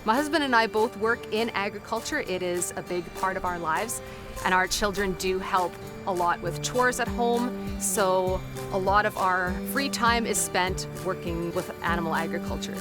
My husband and I both work in agriculture. It is a big part of our lives, and our children do help a lot with chores at home, so a lot of our free time is spent working with animal agriculture.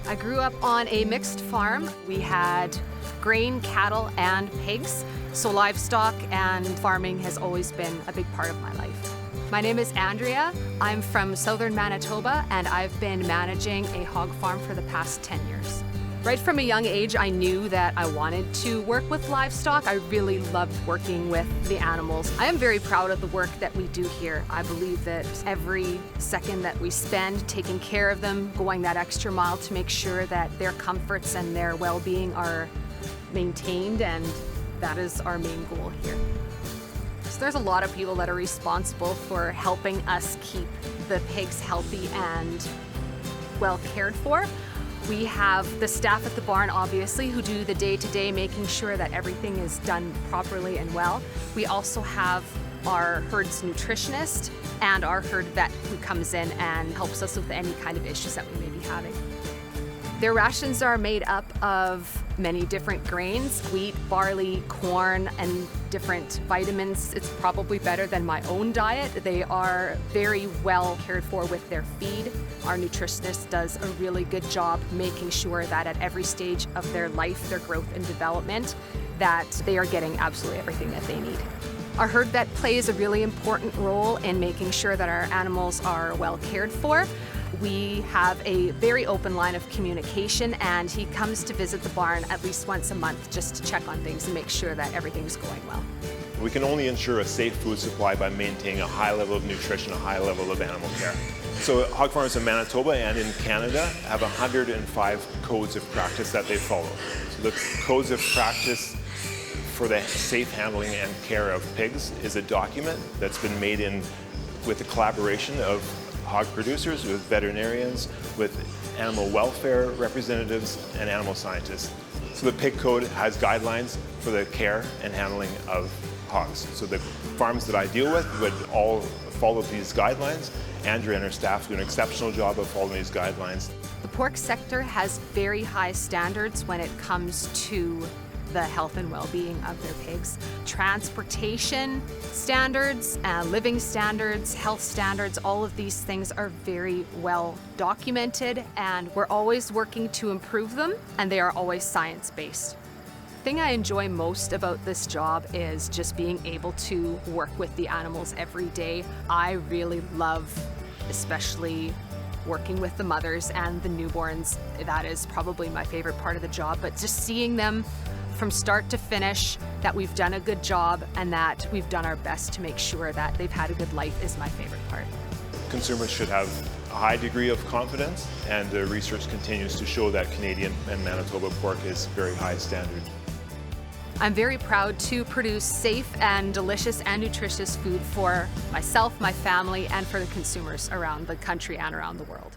I grew up on a mixed farm. We had grain, cattle, and pigs, so livestock and farming has always been a big part of my life. My name is Andrea. I'm from southern Manitoba, and I've been managing a hog farm for the past 10 years. Right from a young age, I knew that I wanted to work with livestock. I really loved working with the animals. I am very proud of the work that we do here. I believe that every second that we spend taking care of them, going that extra mile to make sure that their comforts and their well-being are maintained, and that is our main goal here. So there's a lot of people that are responsible for helping us keep the pigs healthy and well cared for. We have the staff at the barn, obviously, who do the day-to-day, making sure that everything is done properly and well. We also have our herd's nutritionist and our herd vet who comes in and helps us with any kind of issues that we may be having. Their rations are made up of many different grains: wheat, barley, corn, and different vitamins. It's probably better than my own diet. They are very well cared for with their feed. Our nutritionist does a really good job making sure that at every stage of their life, their growth and development, that they are getting absolutely everything that they need. Our herd vet plays a really important role in making sure that our animals are well cared for. We have a very open line of communication, and he comes to visit the barn at least once a month just to check on things and make sure that everything's going well. We can only ensure a safe food supply by maintaining a high level of nutrition, a high level of animal care. So hog farms in Manitoba and in Canada have 105 codes of practice that they follow. So the codes of practice for the safe handling and care of pigs is a document that's been made with the collaboration of hog producers, with veterinarians, with animal welfare representatives, and animal scientists. So the pig code has guidelines for the care and handling of hogs. So the farms that I deal with would all follow these guidelines. Andrea and her staff do an exceptional job of following these guidelines. The pork sector has very high standards when it comes to the health and well-being of their pigs. Transportation standards, living standards, health standards, all of these things are very well documented, and we're always working to improve them, and they are always science-based. The thing I enjoy most about this job is just being able to work with the animals every day. I really love, especially working with the mothers and the newborns. That is probably my favorite part of the job, but just seeing them from start to finish, that we've done a good job and that we've done our best to make sure that they've had a good life is my favorite part. Consumers should have a high degree of confidence, and the research continues to show that Canadian and Manitoba pork is very high standard. I'm very proud to produce safe and delicious and nutritious food for myself, my family, and for the consumers around the country and around the world.